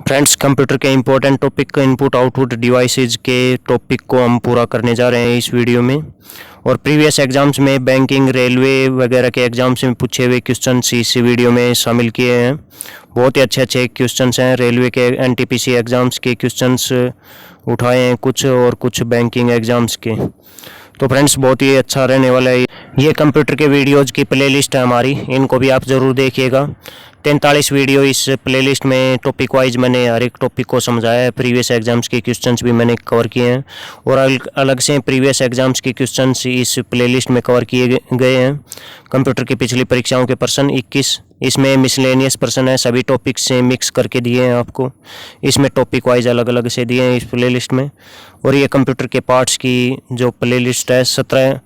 Friends, computer के important topic input output devices के topic को हम पूरा करने जा रहे हैं इस वीडियो में। और प्रीवियस एग्जाम्स में बैंकिंग, रेलवे वगैरह के एग्जाम्स में पूछे हुए क्वेश्चन इस वीडियो में शामिल किए हैं। बहुत ही अच्छे अच्छे क्वेश्चंस हैं। रेलवे के एनटीपीसी एग्ज़ाम्स के क्वेश्चंस उठाए हैं कुछ, और कुछ बैंकिंग एग्ज़ाम्स के। तो फ्रेंड्स, बहुत ही अच्छा रहने वाला है। ये कंप्यूटर के वीडियोज़ की प्लेलिस्ट है हमारी, इनको भी आप ज़रूर देखिएगा। 43 वीडियो इस प्लेलिस्ट में टॉपिक वाइज मैंने हर एक टॉपिक को समझाया है। प्रीवियस एग्जाम्स के क्वेश्चंस भी मैंने कवर किए हैं, और अलग से प्रीवियस एग्जाम्स के क्वेश्चंस इस प्लेलिस्ट में कवर किए गए हैं। कंप्यूटर की पिछली परीक्षाओं के प्रश्न 21, इसमें मिसलेनियस प्रश्न है, सभी टॉपिक से मिक्स करके दिए हैं आपको। इसमें टॉपिक वाइज अलग अलग से दिए हैं इस प्लेलिस्ट में। और ये कंप्यूटर के पार्ट्स की जो प्लेलिस्ट है, 17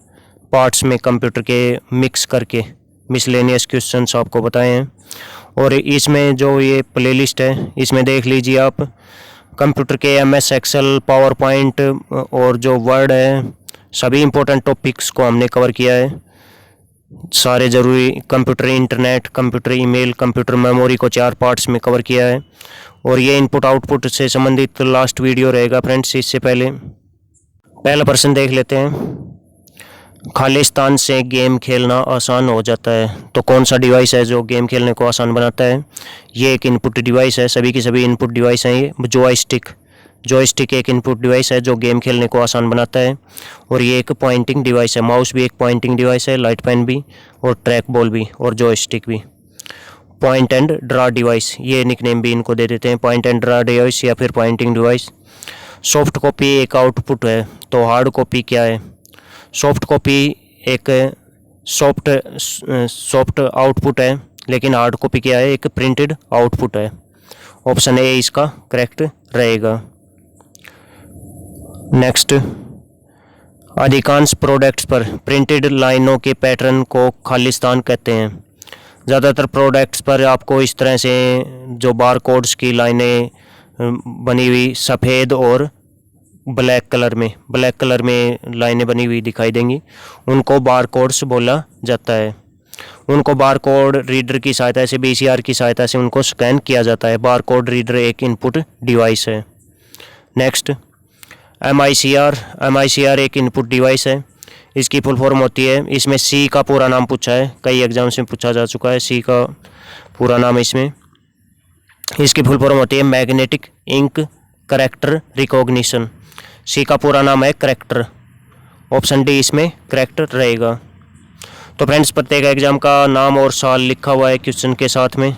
पार्ट्स में कंप्यूटर के मिक्स करके मिसलेनियस क्वेश्चंस आपको बताए हैं। और इसमें जो ये प्लेलिस्ट है, इसमें देख लीजिए आप, कंप्यूटर के एमएस एक्सेल, पावर पॉइंट और जो वर्ड है, सभी इम्पोर्टेंट टॉपिक्स को हमने कवर किया है। सारे ज़रूरी computer internet, computer email, computer memory को 4 पार्ट्स में कवर किया है। और ये इनपुट आउटपुट से संबंधित लास्ट वीडियो रहेगा फ्रेंड्स। इससे पहला प्रश्न देख लेते हैं। खालिस्तान से गेम खेलना आसान हो जाता है, तो कौन सा डिवाइस है जो गेम खेलने को आसान बनाता है? ये एक इनपुट डिवाइस है, सभी की सभी इनपुट डिवाइस हैं। ये जॉयस्टिक एक इनपुट डिवाइस है जो गेम खेलने को आसान बनाता है। और ये एक पॉइंटिंग डिवाइस है, माउस भी एक पॉइंटिंग डिवाइस है, लाइट पेन भी, और ट्रैक बॉल भी, और जॉयस्टिक भी। पॉइंट एंड ड्रा डिवाइस, ये निकनेम भी इनको दे देते हैं, पॉइंट एंड ड्रा डिवाइस या फिर पॉइंटिंग डिवाइस। सॉफ्ट कॉपी एक आउटपुट है, तो हार्ड कॉपी क्या है? सॉफ्ट कॉपी एक सॉफ्ट आउटपुट है, लेकिन हार्ड कॉपी क्या है? एक प्रिंटेड आउटपुट है। ऑप्शन ए इसका करेक्ट रहेगा। नेक्स्ट, अधिकांश प्रोडक्ट्स पर प्रिंटेड लाइनों के पैटर्न को खालिस्तान कहते हैं। ज़्यादातर प्रोडक्ट्स पर आपको इस तरह से जो बार कोड्स की लाइनें बनी हुई सफ़ेद और ब्लैक कलर में लाइनें बनी हुई दिखाई देंगी, उनको बार कोड्स बोला जाता है। उनको बार कोड रीडर की सहायता से, बीसीआर की सहायता से उनको स्कैन किया जाता है। बार कोड रीडर एक इनपुट डिवाइस है। नेक्स्ट, एमआईसीआर एक इनपुट डिवाइस है। इसकी फुल फॉर्म होती है, इसमें सी का पूरा नाम पूछा है, कई एग्जाम्स में पूछा जा चुका है सी का पूरा नाम। इसकी फुल फॉर्म होती है मैग्नेटिक इंक करैक्टर रिकॉग्निशन। सी का पूरा नाम है करैक्टर। ऑप्शन डी इसमें करेक्ट रहेगा। तो फ्रेंड्स, प्रत्येक एग्जाम का नाम और साल लिखा हुआ है क्वेश्चन के साथ में।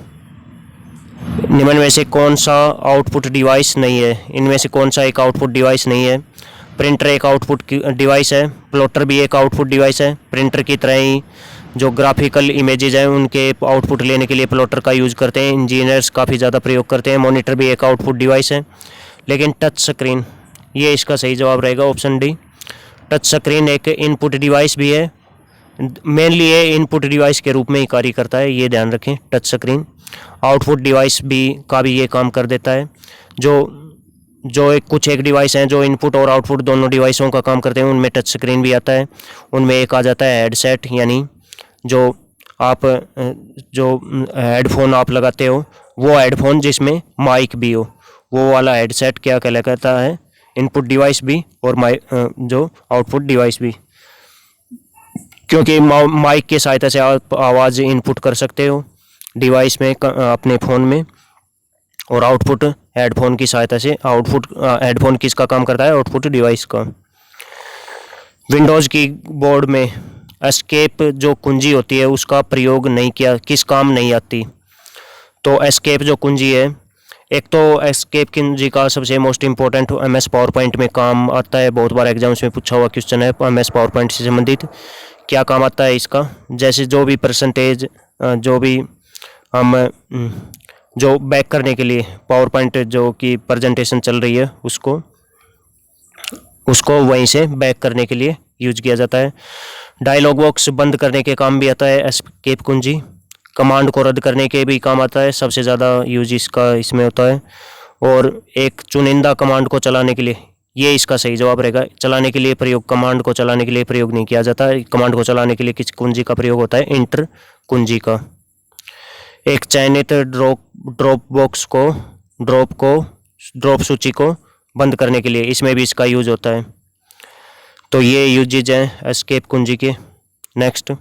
निम्न में से कौन सा आउटपुट डिवाइस नहीं है? इनमें से कौन सा एक आउटपुट डिवाइस नहीं है? प्रिंटर एक आउटपुट डिवाइस है, प्लॉटर भी एक आउटपुट डिवाइस है। प्रिंटर की तरह ही जो ग्राफिकल इमेजेस हैं उनके आउटपुट लेने के लिए प्लॉटर का यूज़ करते हैं, इंजीनियर्स काफ़ी ज़्यादा प्रयोग करते हैं। मॉनिटर भी एक आउटपुट डिवाइस है। लेकिन टच स्क्रीन, ये इसका सही जवाब रहेगा, ऑप्शन डी। टच स्क्रीन एक इनपुट डिवाइस भी है, मेनली ये इनपुट डिवाइस के रूप में ही कार्य करता है, ये ध्यान रखें। टच स्क्रीन आउटपुट डिवाइस का भी ये काम कर देता है। जो कुछ एक डिवाइस हैं जो इनपुट और आउटपुट दोनों डिवाइसों का काम करते हैं, उनमें टच स्क्रीन भी आता है। उनमें एक आ जाता है हेडसेट, यानी जो हेडफोन आप लगाते हो, वो हेडफोन जिसमें माइक भी हो, वो वाला हेडसेट क्या कहलाता है? इनपुट डिवाइस भी और जो आउटपुट डिवाइस भी, क्योंकि माइक की सहायता से आप आवाज़ इनपुट कर सकते हो डिवाइस में अपने फ़ोन में, और आउटपुट हेडफोन की सहायता से। हेडफोन किसका काम करता है? आउटपुट डिवाइस का। विंडोज़ की बोर्ड में एस्केप जो कुंजी होती है उसका प्रयोग नहीं किया, किस काम नहीं आती? तो एस्केप जो कुंजी है, एक तो एस्केप कुंजी का सबसे most important MS power point में काम आता है। बहुत बार एग्जाम्स में पूछा हुआ क्वेश्चन है एमएस पावर पॉइंट से संबंधित, क्या काम आता है इसका? जैसे जो भी परसेंटेज, जो भी हम जो बैक करने के लिए पावर पॉइंट जो कि प्रेजेंटेशन चल रही है उसको वहीं से बैक करने के लिए यूज किया जाता है। डायलॉग बॉक्स बंद करने के काम भी आता है एस्केप कुंजी। कमांड को रद्द करने के भी काम आता है, सबसे ज़्यादा यूज इसका इसमें होता है। और एक चुनिंदा कमांड को चलाने के लिए, ये इसका सही जवाब रहेगा। चलाने के लिए प्रयोग, कमांड को चलाने के लिए प्रयोग नहीं किया जाता है। कमांड को चलाने के लिए किस कुंजी का प्रयोग होता है? इंटर कुंजी का। एक चयनित ड्रॉप बॉक्स को ड्रॉप सूची को बंद करने के लिए, इसमें भी इसका यूज होता है। तो ये यूजेज हैं एस्केप कुंजी के। नेक्स्ट,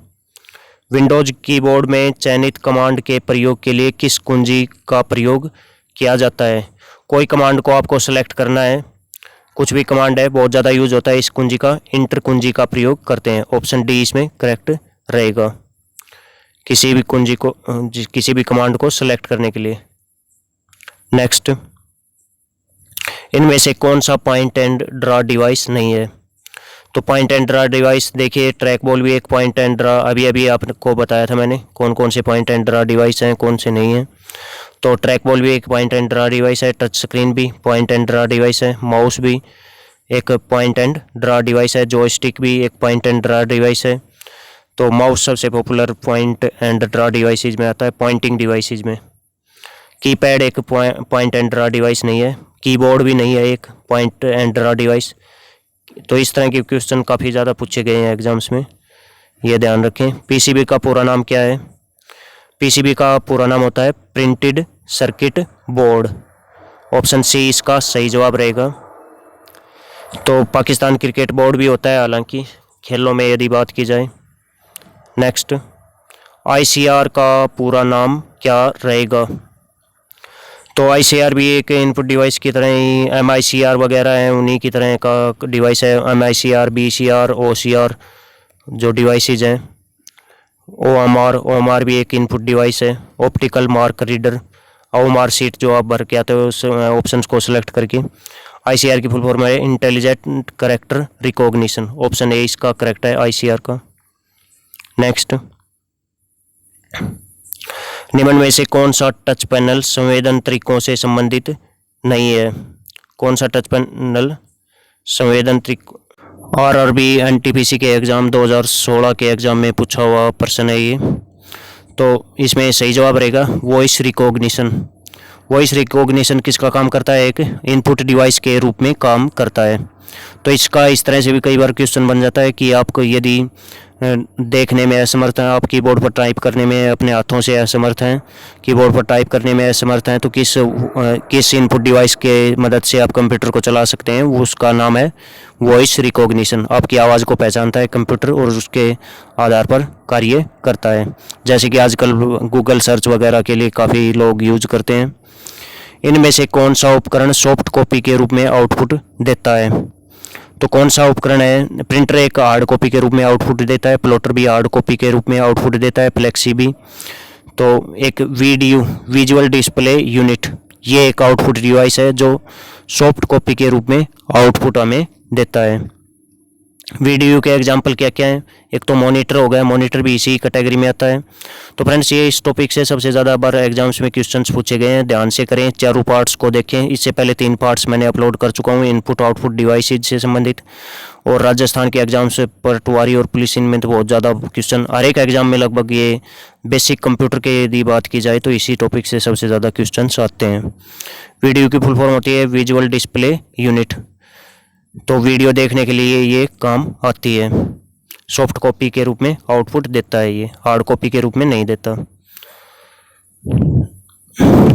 विंडोज कीबोर्ड में चयनित कमांड के प्रयोग के लिए किस कुंजी का प्रयोग किया जाता है? कोई कमांड को आपको सेलेक्ट करना है, कुछ भी कमांड है, बहुत ज़्यादा यूज होता है इस कुंजी का, इंटर कुंजी का प्रयोग करते हैं। ऑप्शन डी इसमें करेक्ट रहेगा, किसी भी कुंजी को, किसी भी कमांड को सेलेक्ट करने के लिए। नेक्स्ट, इनमें से कौन सा पॉइंट एंड ड्रा डिवाइस नहीं है? तो पॉइंट एंड ड्रा डिवाइस देखिए, ट्रैक बॉल भी एक पॉइंट एंड ड्रा, अभी अभी आपको बताया था मैंने कौन कौन से पॉइंट एंड ड्रा डिवाइस हैं, कौन से नहीं हैं। तो ट्रैक बॉल भी एक पॉइंट एंड ड्रा डिवाइस है, टच स्क्रीन भी पॉइंट एंड ड्रा डिवाइस है, माउस भी एक पॉइंट एंड ड्रा डिवाइस है, जॉयस्टिक भी एक पॉइंट एंड ड्रा डिवाइस है। तो माउस सबसे popular point and draw devices में आता है, पॉइंटिंग डिवाइसेज में। कीपैड एक पॉइंट एंड ड्रा डिवाइस नहीं है, कीबोर्ड भी नहीं है एक पॉइंट एंड ड्रा डिवाइस। तो इस तरह के क्वेश्चन काफ़ी ज़्यादा पूछे गए हैं एग्जाम्स में, ये ध्यान रखें। पीसीबी का पूरा नाम क्या है? पीसीबी का पूरा नाम होता है printed circuit board. Option C इसका सही जवाब रहेगा। तो पाकिस्तान क्रिकेट बोर्ड भी होता है हालांकि खेलों में यदि बात की जाए। नेक्स्ट, आईसीआर का पूरा नाम क्या रहेगा? तो आईसीआर भी एक इनपुट डिवाइस की तरह ही, एमआईसीआर वगैरह हैं उन्हीं की तरह का डिवाइस है। एमआईसीआर, बीसीआर, ओसीआर जो डिवाइसेज हैं, ओएमआर भी एक इनपुट डिवाइस है। Optical mark reader, OMR sheet जो आप भर के आते हो उस ऑप्शंस को सिलेक्ट करके। आईसीआर की फुल फॉर्म है intelligent character recognition. Option A इसका करेक्ट है आईसीआर का। नेक्स्ट, निम्न में से कौन सा टच पैनल संवेदन तरीकों से संबंधित नहीं है? कौन सा टच पैनल संवेदन तरीक? आरआरबी एनटीपीसी के एग्ज़ाम 2016 के एग्ज़ाम में पूछा हुआ प्रश्न है ये। तो इसमें सही जवाब रहेगा वॉइस रिकॉग्निशन। वॉइस रिकॉग्निशन किसका काम करता है? एक इनपुट डिवाइस के रूप में काम करता है। तो इसका इस तरह से भी कई बार क्वेश्चन बन जाता है कि आपको यदि देखने में असमर्थ हैं, आप कीबोर्ड पर टाइप करने में अपने हाथों से असमर्थ हैं, कीबोर्ड पर टाइप करने में असमर्थ हैं, तो किस इनपुट डिवाइस के मदद से आप कंप्यूटर को चला सकते हैं? वो उसका नाम है वॉइस रिकॉग्निशन। आपकी आवाज़ को पहचानता है कंप्यूटर और उसके आधार पर कार्य करता है। जैसे कि आजकल गूगल सर्च वगैरह के लिए काफ़ी लोग यूज करते हैं। इनमें से कौन सा उपकरण सॉफ्ट कॉपी के रूप में आउटपुट देता है? तो कौन सा उपकरण है? प्रिंटर एक हार्ड कॉपी के रूप में आउटपुट देता है, प्लॉटर भी हार्ड कॉपी के रूप में आउटपुट देता है, फ्लेक्सी भी। तो एक विजुअल डिस्प्ले यूनिट, ये एक आउटपुट डिवाइस है जो सॉफ्ट कॉपी के रूप में आउटपुट हमें देता है। वीडियो के एग्जाम्पल क्या क्या हैं? एक तो मॉनिटर हो गया, मॉनिटर भी इसी कैटेगरी में आता है। तो फ्रेंड्स, ये इस टॉपिक से सबसे ज़्यादा बार एग्जाम्स में क्वेश्चंस पूछे गए हैं, ध्यान से करें, चारों पार्ट्स को देखें। इससे पहले 3 पार्ट्स मैंने अपलोड कर चुका हूँ इनपुट आउटपुट डिवाइसेज से संबंधित। और राजस्थान के एग्जाम से पटवारी और पुलिस इनमें तो बहुत ज़्यादा क्वेश्चन, हर एक एग्जाम में लगभग ये बेसिक कंप्यूटर के यदि बात की जाए तो इसी टॉपिक से सबसे ज़्यादा क्वेश्चन आते हैं। वीडियो की फुल फॉर्म होती है विजुअल डिस्प्ले यूनिट। तो वीडियो देखने के लिए ये काम आती है, सॉफ्ट कॉपी के रूप में आउटपुट देता है, ये हार्ड कॉपी के रूप में नहीं देता।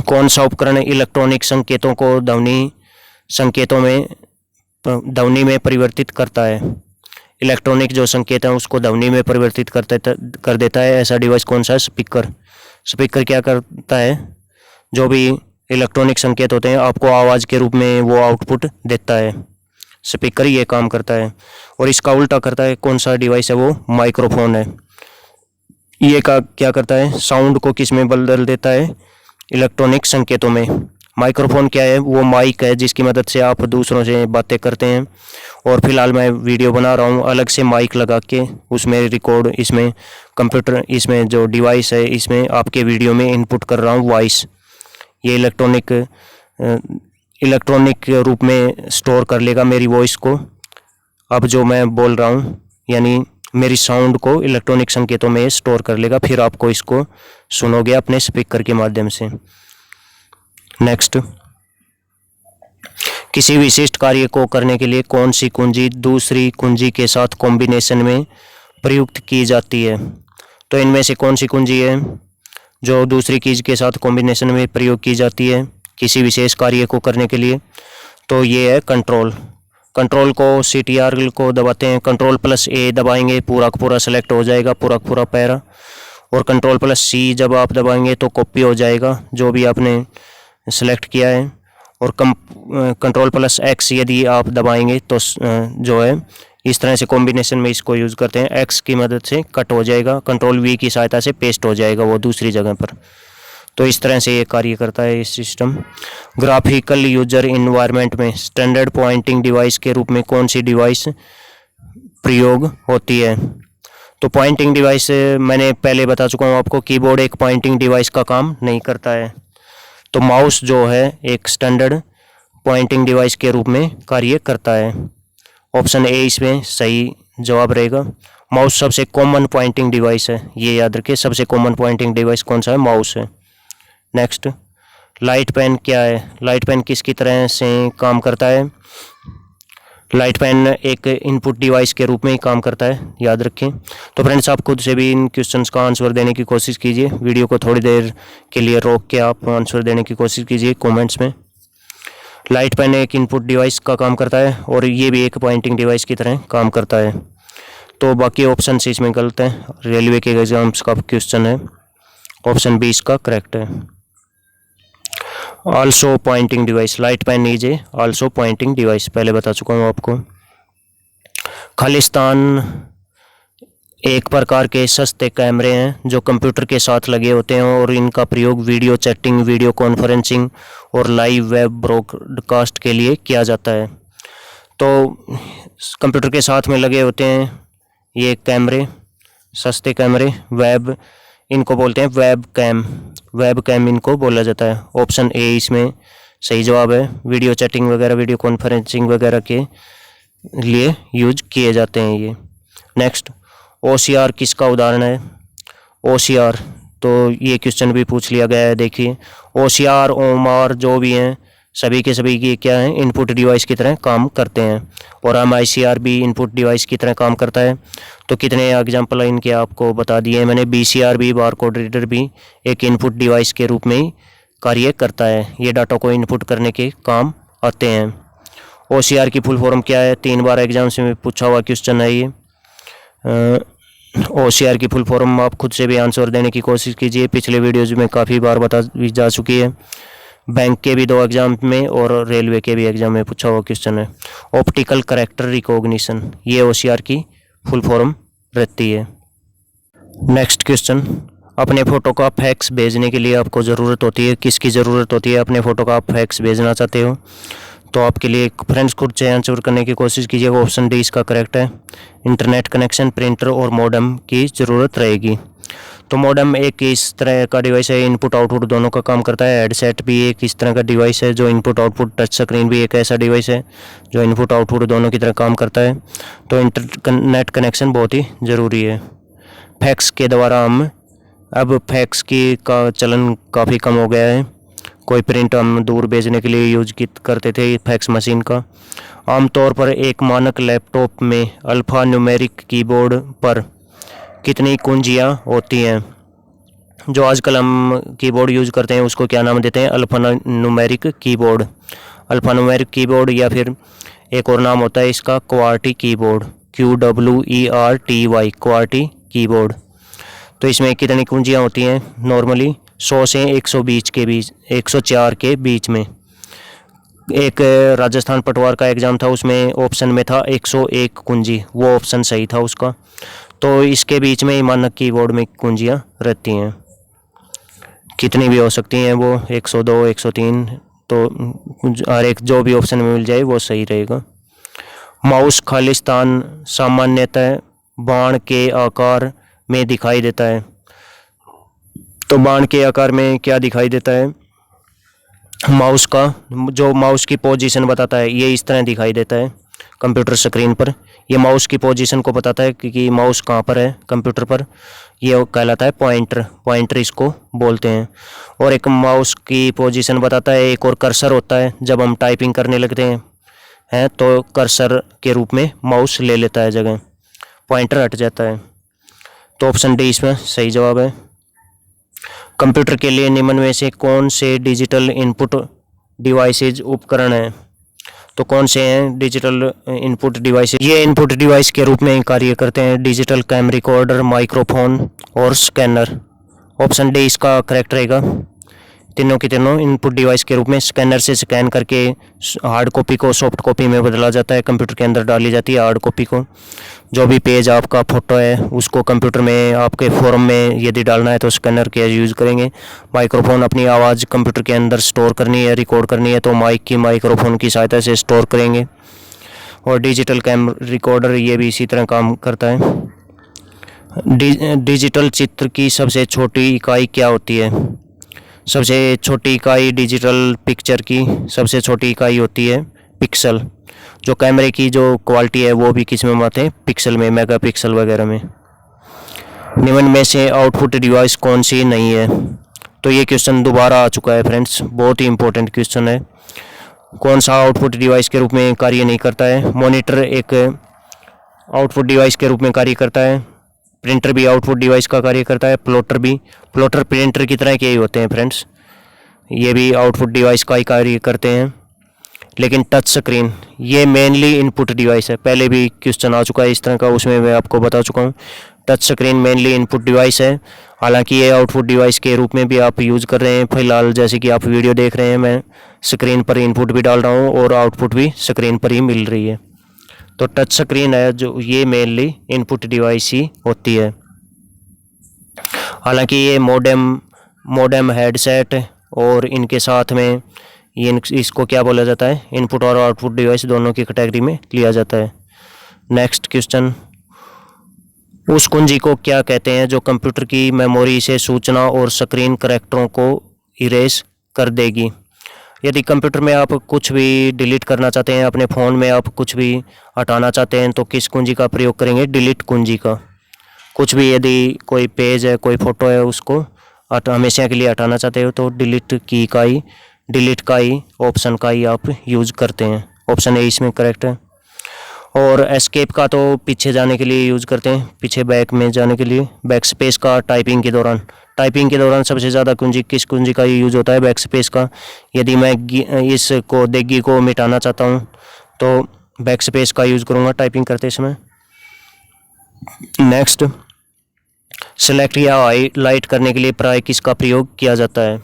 कौन सा उपकरण इलेक्ट्रॉनिक संकेतों को ध्वनि में परिवर्तित करता है? इलेक्ट्रॉनिक जो संकेत है उसको ध्वनि में परिवर्तित कर देता है, ऐसा डिवाइस कौन सा है? स्पीकर क्या करता है? जो भी इलेक्ट्रॉनिक संकेत होते हैं आपको आवाज़ के रूप में वो आउटपुट देता है, स्पीकर ये काम करता है। और इसका उल्टा करता है कौन सा डिवाइस है? वो माइक्रोफोन है। ये क्या करता है? साउंड को किस में बदल देता है? इलेक्ट्रॉनिक संकेतों में। माइक्रोफोन क्या है? वो माइक है जिसकी मदद से आप दूसरों से बातें करते हैं। और फिलहाल मैं वीडियो बना रहा हूँ, अलग से माइक लगा के उसमें रिकॉर्ड, इसमें कंप्यूटर, इसमें जो डिवाइस है इसमें आपके वीडियो में इनपुट कर रहा हूँ वॉइस। ये इलेक्ट्रॉनिक रूप में स्टोर कर लेगा मेरी वॉइस को। अब जो मैं बोल रहा हूँ यानी मेरी साउंड को इलेक्ट्रॉनिक संकेतों में स्टोर कर लेगा, फिर आपको इसको सुनोगे अपने स्पीकर के माध्यम से। नेक्स्ट, किसी विशिष्ट कार्य को करने के लिए कौन सी कुंजी दूसरी कुंजी के साथ कॉम्बिनेशन में प्रयुक्त की जाती है? तो इनमें से कौन सी कुंजी है जो दूसरी कीज के साथ कॉम्बिनेशन में प्रयोग की जाती है? किसी विशेष कार्य को करने के लिए। तो ये है कंट्रोल। कंट्रोल को CTR को दबाते हैं, कंट्रोल प्लस A दबाएंगे, पूरा का पूरा सेलेक्ट हो जाएगा, पूरा का पूरा पैरा। और कंट्रोल प्लस C जब आप दबाएंगे तो कॉपी हो जाएगा जो भी आपने सेलेक्ट किया है। और कंट्रोल प्लस X यदि आप दबाएंगे तो जो है इस तरह से कॉम्बिनेशन में इसको यूज़ करते हैं, X की मदद से कट हो जाएगा, कंट्रोल V की सहायता से पेस्ट हो जाएगा वो दूसरी जगह पर। तो इस तरह से ये कार्य करता है ये सिस्टम। ग्राफिकल यूजर इन्वायरमेंट में स्टैंडर्ड पॉइंटिंग डिवाइस के रूप में कौन सी डिवाइस प्रयोग होती है? तो पॉइंटिंग डिवाइस मैंने पहले बता चुका हूँ आपको, कीबोर्ड एक पॉइंटिंग डिवाइस का काम नहीं करता है। तो माउस जो है एक स्टैंडर्ड पॉइंटिंग डिवाइस के रूप में कार्य करता है। ऑप्शन ए इसमें सही जवाब रहेगा। माउस सबसे कॉमन पॉइंटिंग डिवाइस है, ये याद रखिए, सबसे कॉमन पॉइंटिंग डिवाइस कौन सा है? माउस है। नेक्स्ट, लाइट पेन क्या है? लाइट पेन किसकी तरह से काम करता है? लाइट पेन एक इनपुट डिवाइस के रूप में ही काम करता है, याद रखें। तो फ्रेंड्स, आप खुद से भी इन क्वेश्चंस का आंसर देने की कोशिश कीजिए। वीडियो को थोड़ी देर के लिए रोक के आप आंसर देने की कोशिश कीजिए कमेंट्स में। लाइट पेन एक इनपुट डिवाइस का काम करता है और ये भी एक पॉइंटिंग डिवाइस की तरह काम करता है। तो बाकी ऑप्शन से इसमें गलत है, रेलवे के एग्जाम्स का क्वेश्चन है, ऑप्शन 20 का करेक्ट है। Also pointing device, light pen is a also pointing device, पहले बता चुका हूँ आपको। खालिस्तान एक प्रकार के सस्ते कैमरे हैं जो कंप्यूटर के साथ लगे होते हैं और इनका प्रयोग वीडियो चैटिंग, वीडियो कॉन्फ्रेंसिंग और लाइव वेब ब्रॉडकास्ट के लिए किया जाता है। तो कंप्यूटर के साथ में लगे होते हैं ये कैमरे, सस्ते कैमरे, वेब इनको बोलते हैं वेब कैम, वेब कैम इनको बोला जाता है। ऑप्शन ए इसमें सही जवाब है। वीडियो चैटिंग वगैरह, वीडियो कॉन्फ्रेंसिंग वगैरह के लिए यूज किए जाते हैं ये। नेक्स्ट, OCR किसका उदाहरण है? OCR, तो ये क्वेश्चन भी पूछ लिया गया है, देखिए। OCR, OMR जो भी हैं सभी के सभी की क्या है? इनपुट डिवाइस की तरह काम करते हैं। और MICR भी इनपुट डिवाइस की तरह काम करता है। तो कितने एग्जाम्पल इनके आपको बता दिए मैंने। BCR भी, बारकोड रीडर भी एक इनपुट डिवाइस के रूप में ही कार्य करता है, ये डाटा को इनपुट करने के काम आते हैं। OCR की फुल फॉर्म क्या है? 3 बार एग्जाम से पूछा हुआ क्वेश्चन है ये। OCR की फुल फॉर्म आप खुद से भी आंसर देने की कोशिश कीजिए, पिछले वीडियोज़ में काफ़ी बार बता जा चुकी है। बैंक के भी 2 एग्जाम में और रेलवे के भी एग्जाम में पूछा हुआ क्वेश्चन है। ऑप्टिकल कैरेक्टर रिकॉग्निशन, ये OCR की फुल फॉर्म रहती है। नेक्स्ट क्वेश्चन, अपने फ़ोटो का फैक्स भेजने के लिए आपको ज़रूरत होती है, किसकी ज़रूरत होती है? अपने फ़ोटो का आप फैक्स भेजना चाहते हो तो आपके लिए फ्रेंड्स खुद से आंसर करने की कोशिश कीजिएगा। ऑप्शन डी इसका करेक्ट है। इंटरनेट कनेक्शन, प्रिंटर और मॉडेम की ज़रूरत रहेगी। तो मॉडेम एक इस तरह का डिवाइस है, इनपुट आउटपुट दोनों का काम करता है। हेडसेट भी एक इस तरह का डिवाइस है जो इनपुट आउटपुट, टच स्क्रीन भी एक ऐसा डिवाइस है जो इनपुट आउटपुट दोनों की तरह काम करता है। तो इंटरनेट कनेक्शन बहुत ही ज़रूरी है। फैक्स के द्वारा हम अब फैक्स की का चलन काफ़ी कम हो गया है। कोई प्रिंट हम दूर भेजने के लिए यूज करते थे फैक्स मशीन का। आमतौर पर एक मानक लैपटॉप में अल्फ़ा न्यूमेरिक कीबोर्ड पर कितनी कुंजियाँ होती हैं? जो आजकल हम कीबोर्ड यूज करते हैं उसको क्या नाम देते हैं? Alpha numeric keyboard. Alpha numeric keyboard या फिर एक और नाम होता है इसका QWERTY keyboard, QWERTY, QWERTY keyboard. तो इसमें कितनी कुंजियाँ होती हैं? नॉर्मली 100 से 120 के बीच, 104 के बीच में। एक राजस्थान पटवार का एग्ज़ाम था, उसमें ऑप्शन में था 101 कुंजी, वो ऑप्शन सही था उसका। तो इसके बीच में ही मानक कीबोर्ड में कुंजियाँ रहती हैं, कितनी भी हो सकती हैं वो, 102, 103, तो हर एक जो भी ऑप्शन में मिल जाए वो सही रहेगा। माउस खालिस्तान सामान्यतः बाण के आकार में दिखाई देता है। तो बाण के आकार में क्या दिखाई देता है? माउस का जो माउस की पोजीशन बताता है ये इस तरह दिखाई देता है कंप्यूटर स्क्रीन पर। ये माउस की पोजीशन को बताता है कि माउस कहाँ पर है कंप्यूटर पर, ये कहलाता है पॉइंटर, पॉइंटर इसको बोलते हैं। और एक माउस की पोजीशन बताता है, एक और कर्सर होता है, जब हम टाइपिंग करने लगते हैं तो कर्सर के रूप में माउस ले लेता है जगह, पॉइंटर हट जाता है। तो ऑप्शन डी इसमें सही जवाब है। कंप्यूटर के लिए निम्न में से कौन से डिजिटल इनपुट डिवाइसेज उपकरण हैं। तो कौन से हैं डिजिटल इनपुट डिवाइस? ये इनपुट डिवाइस के रूप में कार्य करते हैं डिजिटल कैम रिकॉर्डर, माइक्रोफोन और स्कैनर। ऑप्शन डी इसका करेक्ट रहेगा। तीनों की तीनों इनपुट डिवाइस के रूप में स्कैनर से स्कैन करके हार्ड कॉपी को सॉफ्ट कॉपी में बदला जाता है, कंप्यूटर के अंदर डाली जाती है हार्ड कॉपी को। जो भी पेज आपका फ़ोटो है उसको कंप्यूटर में आपके फॉर्म में यदि डालना है तो स्कैनर का यूज़ करेंगे। माइक्रोफोन अपनी आवाज़ कंप्यूटर के अंदर स्टोर करनी है, रिकॉर्ड करनी है तो माइक की माइक्रोफोन की सहायता से स्टोर करेंगे। और डिजिटल कैम रिकॉर्डर ये भी इसी तरह काम करता है। डिजिटल चित्र की सबसे छोटी इकाई क्या होती है? सबसे छोटी इकाई डिजिटल पिक्चर की सबसे छोटी इकाई होती है पिक्सल। जो कैमरे की जो क्वालिटी है वो भी किस में आते हैं? पिक्सल में, मेगापिक्सल वगैरह में। निम्न में से आउटपुट डिवाइस कौन सी नहीं है? तो ये क्वेश्चन दोबारा आ चुका है फ्रेंड्स, बहुत ही इंपॉर्टेंट क्वेश्चन है। कौन सा आउटपुट डिवाइस के रूप में कार्य नहीं करता है? मॉनिटर एक आउटपुट डिवाइस के रूप में कार्य करता है, प्रिंटर भी आउटपुट डिवाइस का कार्य करता है, प्लॉटर भी। प्लॉटर प्रिंटर की तरह के ही होते हैं फ्रेंड्स, ये भी आउटपुट डिवाइस का ही कार्य करते हैं। लेकिन टच स्क्रीन ये मेनली इनपुट डिवाइस है, पहले भी क्वेश्चन आ चुका है इस तरह का, उसमें मैं आपको बता चुका हूँ। Touch screen mainly input device है, हालांकि ये आउटपुट डिवाइस के रूप में भी आप यूज़ कर रहे हैं। फिलहाल जैसे कि आप वीडियो देख रहे हैं, मैं स्क्रीन पर इनपुट भी डाल रहा हूँ और आउटपुट भी स्क्रीन पर ही मिल रही है। तो टच स्क्रीन है जो ये मेनली इनपुट डिवाइस ही होती है। हालांकि ये मॉडेम हेडसेट और इनके साथ में ये इसको क्या बोला जाता है? इनपुट और आउटपुट डिवाइस दोनों की कैटेगरी में लिया जाता है। नेक्स्ट क्वेश्चन, उस कुंजी को क्या कहते हैं जो कंप्यूटर की मेमोरी से सूचना और स्क्रीन करैक्टरों को इरेज कर देगी? यदि कंप्यूटर में आप कुछ भी डिलीट करना चाहते हैं, अपने फ़ोन में आप कुछ भी हटाना चाहते हैं तो किस कुंजी का प्रयोग करेंगे? डिलीट कुंजी का। कुछ भी यदि कोई पेज है, कोई फ़ोटो है, उसको हमेशा के लिए हटाना चाहते हो तो डिलीट का ही ऑप्शन का ही आप यूज़ करते हैं। ऑप्शन ए इसमें करेक्ट है। और एस्केप का तो पीछे जाने के लिए यूज़ करते हैं, पीछे बैक में जाने के लिए। बैक स्पेस का टाइपिंग के दौरान सबसे ज़्यादा किस कुंजी का यूज़ होता है? बैक स्पेस का। यदि मैं इसको देगी को मिटाना चाहता हूँ तो बैक स्पेस का यूज़ करूँगा टाइपिंग करते समय। नेक्स्ट, सेलेक्ट या हाईलाइट करने के लिए प्राय किसका प्रयोग किया जाता है?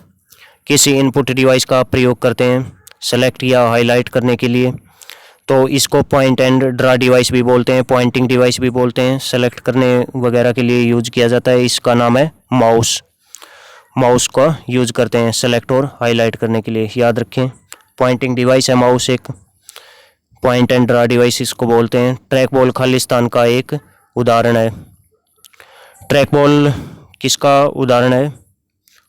किसी इनपुट डिवाइस का प्रयोग करते हैं सेलेक्ट या हाईलाइट करने के लिए। तो इसको पॉइंट एंड ड्रा डिवाइस भी बोलते हैं, पॉइंटिंग डिवाइस भी बोलते हैं। सेलेक्ट करने वगैरह के लिए यूज किया जाता है। इसका नाम है माउस का यूज करते हैं सेलेक्ट और हाईलाइट करने के लिए, याद रखें। पॉइंटिंग डिवाइस है माउस, एक पॉइंट एंड ड्रा डिवाइस इसको बोलते हैं। ट्रैक बॉल खालिस्तान का एक उदाहरण है। ट्रैक बॉल किसका उदाहरण है?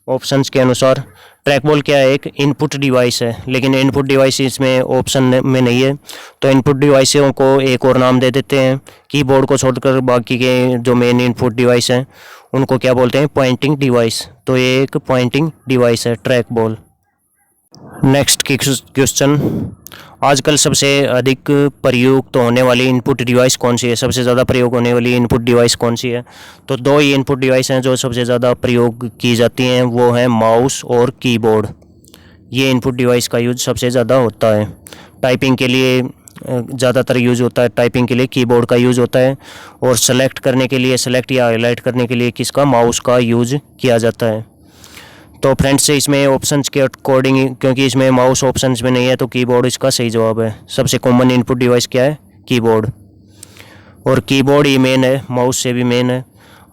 ऑप्शंस के अनुसार ट्रैक बॉल क्या है? एक इनपुट डिवाइस है, लेकिन इनपुट डिवाइस इसमें ऑप्शन में नहीं है। तो इनपुट डिवाइसों को एक और नाम दे देते हैं। कीबोर्ड को छोड़कर बाकी के जो मेन इनपुट डिवाइस हैं उनको क्या बोलते हैं? Pointing device. तो ये एक पॉइंटिंग डिवाइस है ट्रैक बॉल। नेक्स्ट क्वेश्चन, आजकल सबसे अधिक प्रयुक्त होने वाली इनपुट डिवाइस कौन सी है? सबसे ज़्यादा प्रयोग होने वाली इनपुट डिवाइस कौन सी है? तो दो ही इनपुट डिवाइस हैं जो सबसे ज़्यादा प्रयोग की जाती हैं, वो हैं माउस और कीबोर्ड। ये इनपुट डिवाइस का यूज सबसे ज़्यादा होता है। टाइपिंग के लिए ज़्यादातर यूज होता है, टाइपिंग के लिए कीबोर्ड का यूज होता है। और सेलेक्ट करने के लिए, सेलेक्ट या हाईलाइट करने के लिए किसका? माउस का यूज किया जाता है। तो फ्रेंड्स इसमें ऑप्शंस के अकॉर्डिंग, क्योंकि इसमें माउस ऑप्शंस में नहीं है तो कीबोर्ड इसका सही जवाब है। सबसे कॉमन इनपुट डिवाइस क्या है? कीबोर्ड। और कीबोर्ड ही मेन है, माउस से भी मेन है।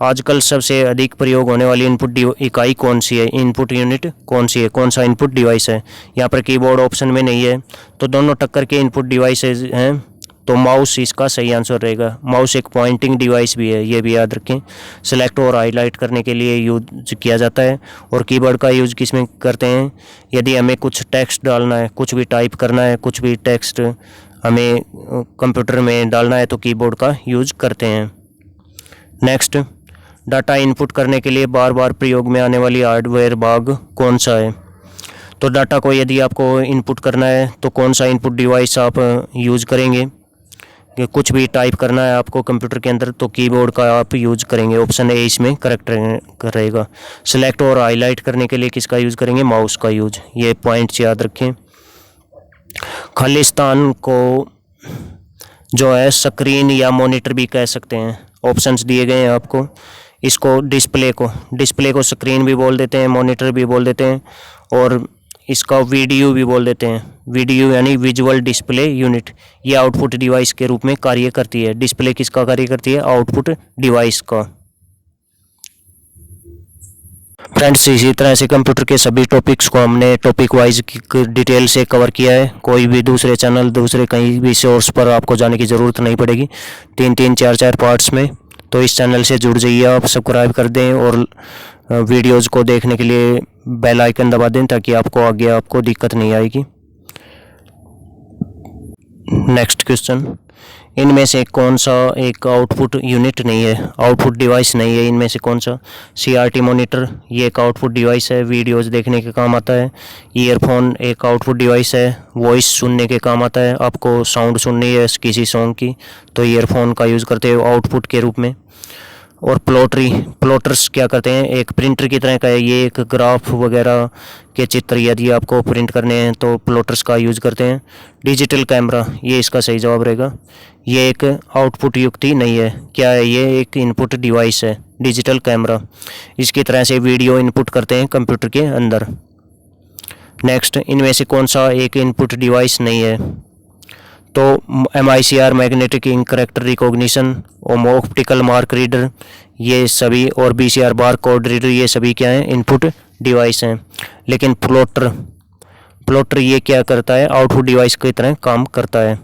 आजकल सबसे अधिक प्रयोग होने वाली इनपुट इकाई कौन सी है? इनपुट यूनिट कौन सी है? कौन सा इनपुट डिवाइस है? यहाँ पर कीबोर्ड ऑप्शन में नहीं है, तो दोनों टक्कर के इनपुट डिवाइसेज हैं, तो माउस इसका सही आंसर रहेगा। माउस एक पॉइंटिंग डिवाइस भी है, ये भी याद रखें। सेलेक्ट और हाईलाइट करने के लिए यूज किया जाता है। और कीबोर्ड का यूज किस में करते हैं? यदि हमें कुछ टेक्स्ट डालना है, कुछ भी टाइप करना है, कुछ भी टेक्स्ट हमें कंप्यूटर में डालना है तो कीबोर्ड का यूज करते हैं। नेक्स्ट, डाटा इनपुट करने के लिए बार बार प्रयोग में आने वाली हार्डवेयर भाग कौन सा है? तो डाटा को यदि आपको इनपुट करना है तो कौन सा इनपुट डिवाइस आप यूज करेंगे? कि कुछ भी टाइप करना है आपको कंप्यूटर के अंदर तो कीबोर्ड का आप यूज करेंगे। ऑप्शन ए इसमें करेक्ट रहेगा। सेलेक्ट और हाईलाइट करने के लिए किसका यूज़ करेंगे? माउस का यूज। ये पॉइंट्स याद रखें। खालिस्तान को जो है स्क्रीन या मॉनिटर भी कह सकते हैं। ऑप्शंस दिए गए हैं आपको। इसको डिस्प्ले को स्क्रीन भी बोल देते हैं, मॉनिटर भी बोल देते हैं, और इसका वीडियो भी बोल देते हैं। वीडियो यानी विजुअल डिस्प्ले यूनिट, ये आउटपुट डिवाइस के रूप में कार्य करती है। डिस्प्ले किसका कार्य करती है? आउटपुट डिवाइस का। फ्रेंड्स, इसी तरह से कंप्यूटर के सभी टॉपिक्स को हमने टॉपिक वाइज डिटेल से कवर किया है। कोई भी दूसरे चैनल, दूसरे कहीं भी सोर्स पर आपको जाने की ज़रूरत नहीं पड़ेगी। 3-3, 4-4 पार्ट्स में। तो इस चैनल से जुड़ जाइए आप, सब्सक्राइब कर दें और वीडियोज़ को देखने के लिए बेल आइकन दबा दें ताकि आपको दिक्कत नहीं आएगी। नेक्स्ट क्वेश्चन, इनमें से कौन सा एक आउटपुट यूनिट नहीं है, आउटपुट डिवाइस नहीं है? इनमें से कौन सा? CRT मॉनिटर, ये एक आउटपुट डिवाइस है, वीडियोज़ देखने के काम आता है। ईयरफोन एक आउटपुट डिवाइस है, वॉइस सुनने के काम आता है। आपको साउंड सुननी है किसी सॉन्ग की तो ईयरफोन का यूज़ करते हो आउटपुट के रूप में। और प्लॉटर्स क्या करते हैं? एक प्रिंटर की तरह का है, ये एक ग्राफ वगैरह के चित्र यदि आपको प्रिंट करने हैं तो प्लॉटर्स का यूज़ करते हैं। डिजिटल कैमरा, ये इसका सही जवाब रहेगा। ये एक आउटपुट युक्ति नहीं है। क्या है ये? एक इनपुट डिवाइस है, डिजिटल कैमरा। इसकी तरह से वीडियो इनपुट करते हैं कंप्यूटर के अंदर। नेक्स्ट, इनमें से कौन सा एक इनपुट डिवाइस नहीं है? तो MICR magnetic ink character recognition, optical mark reader, ये सभी, और BCR बार कोड रीडर, ये सभी क्या हैं? इनपुट डिवाइस हैं। लेकिन प्लॉटर ये क्या करता है? आउटपुट डिवाइस की तरह काम करता है।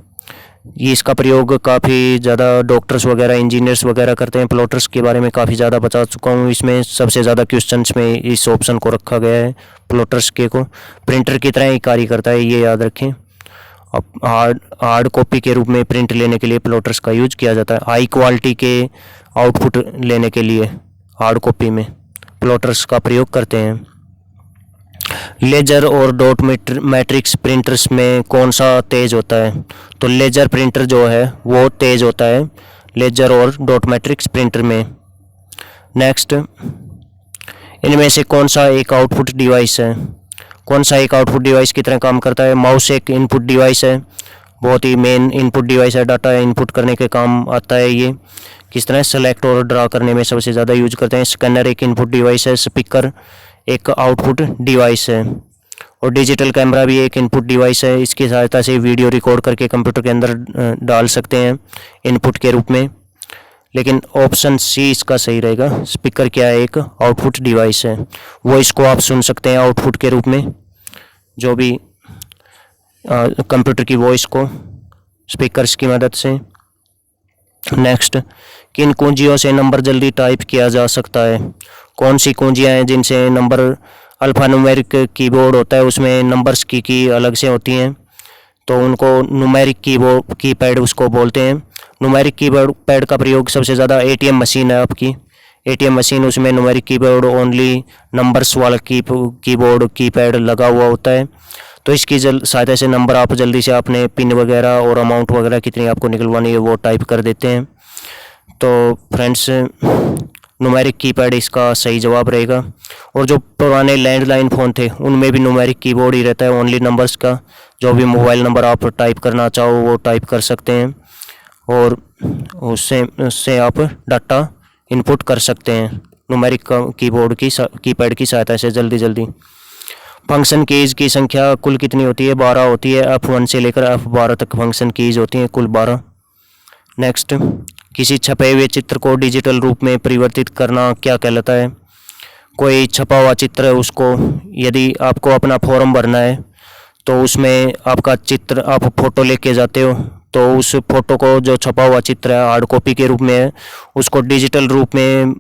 ये इसका प्रयोग काफ़ी ज़्यादा डॉक्टर्स वगैरह, इंजीनियर्स वगैरह करते हैं। प्लॉटर्स के बारे में काफ़ी ज़्यादा बता चुका हूँ। इसमें सबसे ज़्यादा क्वेश्चंस में इस ऑप्शन को रखा गया है, प्लॉटर्स के को। प्रिंटर की तरह ही कार्य करता है, ये याद रखें। अब हार्ड कॉपी के रूप में प्रिंट लेने के लिए प्लॉटर्स का यूज किया जाता है। हाई क्वालिटी के आउटपुट लेने के लिए हार्ड कॉपी में प्लॉटर्स का प्रयोग करते हैं। लेजर और डॉट मैट्रिक्स प्रिंटर्स में कौन सा तेज होता है? तो लेजर प्रिंटर जो है वो तेज होता है, लेजर और डॉट मैट्रिक्स प्रिंटर में। नेक्स्ट, इनमें से कौन सा एक आउटपुट डिवाइस है? कौन सा एक आउटपुट डिवाइस की तरह काम करता है? माउस एक इनपुट डिवाइस है, बहुत ही मेन इनपुट डिवाइस है, डाटा इनपुट करने के काम आता है। ये किस तरह? सेलेक्ट और ड्रा करने में सबसे ज़्यादा यूज करते हैं। स्कैनर एक इनपुट डिवाइस है, स्पीकर एक आउटपुट डिवाइस है, और डिजिटल कैमरा भी एक इनपुट डिवाइस है। इसकी सहायता से वीडियो रिकॉर्ड करके कंप्यूटर के अंदर डाल सकते हैं इनपुट के रूप में। लेकिन ऑप्शन सी इसका सही रहेगा। स्पीकर क्या है? एक आउटपुट डिवाइस है। वॉइस को आप सुन सकते हैं आउटपुट के रूप में, जो भी कंप्यूटर की वॉइस को स्पीकर्स की मदद से। नेक्स्ट, किन कुंजियों से नंबर जल्दी टाइप किया जा सकता है? कौन सी कुंजियां हैं जिनसे नंबर, अल्फ़ा न्यूमेरिक कीबोर्ड होता है उसमें नंबर्स की अलग से होती हैं, तो उनको न्यूमेरिक कीपैड उसको बोलते हैं। न्यूमेरिक कीपैड का प्रयोग सबसे ज़्यादा ATM मशीन है आपकी, ATM मशीन, उसमें न्यूमेरिक कीबोर्ड ओनली नंबर्स वाला कीबोर्ड कीपैड लगा हुआ होता है। तो इसकी सहायता से नंबर आप जल्दी से अपने पिन वगैरह और अमाउंट वगैरह कितनी आपको निकलवानी है वो टाइप कर देते हैं। तो फ्रेंड्स, न्यूमेरिक कीपैड इसका सही जवाब रहेगा। और जो पुराने लैंडलाइन फ़ोन थे उनमें भी न्यूमेरिक कीबोर्ड ही रहता है, ओनली नंबर्स का। जो भी मोबाइल नंबर आप टाइप करना चाहो वो टाइप कर सकते हैं, और उससे आप डाटा इनपुट कर सकते हैं न्यूमेरिक कीबोर्ड की कीपैड की सहायता से जल्दी। फंक्शन कीज़ की संख्या कुल कितनी होती है? 12 होती है। F1 से लेकर F12 तक फंक्शन कीज़ होती हैं, कुल 12। नेक्स्ट, किसी छपे हुए चित्र को डिजिटल रूप में परिवर्तित करना क्या कहलाता है? कोई छपा हुआ चित्र है, उसको यदि आपको अपना फॉर्म भरना है तो उसमें आपका चित्र, आप फ़ोटो लेके जाते हो, तो उस फोटो को, जो छपा हुआ चित्र है हार्ड कॉपी के रूप में है, उसको डिजिटल रूप में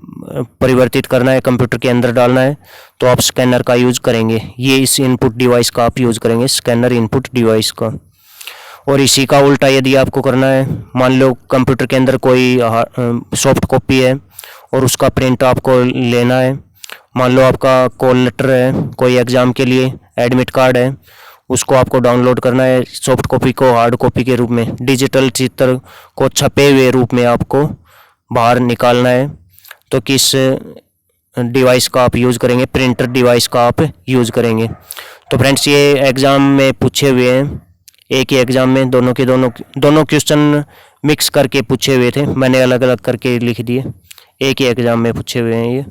परिवर्तित करना है, कंप्यूटर के अंदर डालना है, तो आप स्कैनर का यूज़ करेंगे। ये इस इनपुट डिवाइस का आप यूज़ करेंगे, स्कैनर इनपुट डिवाइस का। और इसी का उल्टा यदि आपको करना है, मान लो कंप्यूटर के अंदर कोई सॉफ्ट कॉपी है और उसका प्रिंट आपको लेना है। मान लो आपका कॉल लेटर है कोई एग्ज़ाम के लिए, एडमिट कार्ड है, उसको आपको डाउनलोड करना है, सॉफ्ट कॉपी को हार्ड कॉपी के रूप में, डिजिटल चित्र को छपे हुए रूप में आपको बाहर निकालना है, तो किस डिवाइस का आप यूज़ करेंगे? प्रिंटर डिवाइस का आप यूज़ करेंगे। तो फ्रेंड्स, ये एग्ज़ाम में पूछे हुए हैं, एक ही एग्ज़ाम में दोनों क्वेश्चन मिक्स करके पूछे हुए थे, मैंने अलग अलग करके लिख दिए। एक ही एग्ज़ाम में पूछे हुए हैं ये।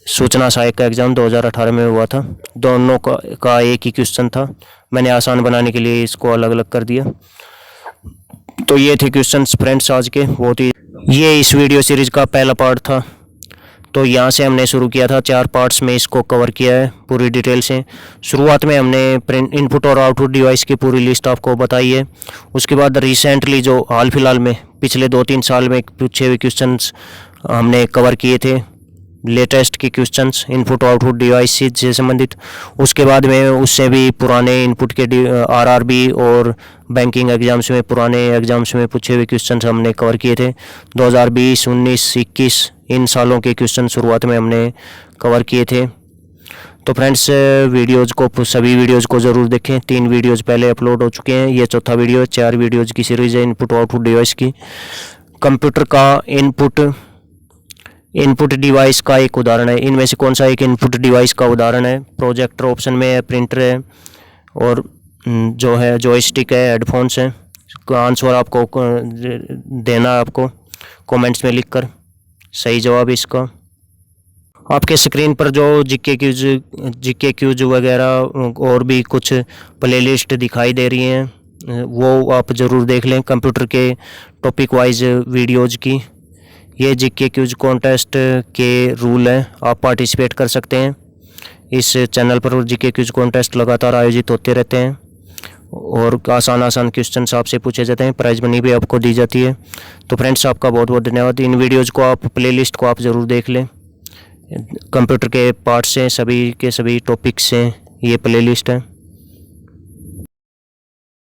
सूचना सहायक का एग्ज़ाम 2018 में हुआ था, दोनों का एक ही क्वेश्चन था। मैंने आसान बनाने के लिए इसको अलग अलग कर दिया। तो ये थे क्वेश्चंस फ्रेंड्स आज के, बहुत ही। ये इस वीडियो सीरीज़ का पहला पार्ट था। तो यहाँ से हमने शुरू किया था, 4 पार्ट्स में इसको कवर किया है पूरी डिटेल से। शुरुआत में हमने प्रिंट इनपुट और आउटपुट डिवाइस की पूरी लिस्ट आपको बताई है। उसके बाद रिसेंटली जो हाल फिलहाल में पिछले 2-3 साल में पूछे हुए क्वेश्चंस हमने कवर किए थे, लेटेस्ट के क्वेश्चंस इनपुट आउटपुट डिवाइस से संबंधित। उसके बाद में उससे भी पुराने इनपुट के आरआरबी और बैंकिंग एग्ज़ाम्स में, पुराने एग्ज़ाम्स में पूछे हुए क्वेश्चंस हमने कवर किए थे। 2020, 19, 21 इन सालों के क्वेश्चन शुरुआत में हमने कवर किए थे। तो फ्रेंड्स सभी वीडियोज़ को ज़रूर देखें। 3 वीडियोज़ पहले अपलोड हो चुके हैं, ये चौथा वीडियो है। 4 वीडियोज़ की सीरीज़ है इनपुट आउटपुट डिवाइस की। कंप्यूटर का इनपुट डिवाइस का एक उदाहरण है। इनमें से कौन सा एक इनपुट डिवाइस का उदाहरण है? प्रोजेक्टर ऑप्शन में है, प्रिंटर है, और जो है जॉयस्टिक है, हेडफोन्स है। आंसर आपको देना है, आपको कमेंट्स में लिखकर सही जवाब इसका। आपके स्क्रीन पर जो जीके क्यूज वगैरह और भी कुछ प्लेलिस्ट दिखाई दे रही हैं, वो आप ज़रूर देख लें, कंप्यूटर के टॉपिक वाइज वीडियोज़ की। ये जीके क्यूज कॉन्टेस्ट के रूल हैं, आप पार्टिसिपेट कर सकते हैं। इस चैनल पर जीके क्यूज कॉन्टेस्ट लगातार आयोजित होते रहते हैं और आसान क्वेश्चंस आपसे पूछे जाते हैं, प्राइज मनी भी आपको दी जाती है। तो फ्रेंड्स, आपका बहुत बहुत धन्यवाद। इन वीडियोज़ को आप, प्लेलिस्ट को आप ज़रूर देख लें। कंप्यूटर के पार्ट्स हैं, सभी के सभी टॉपिक्स हैं, ये प्लेलिस्ट है।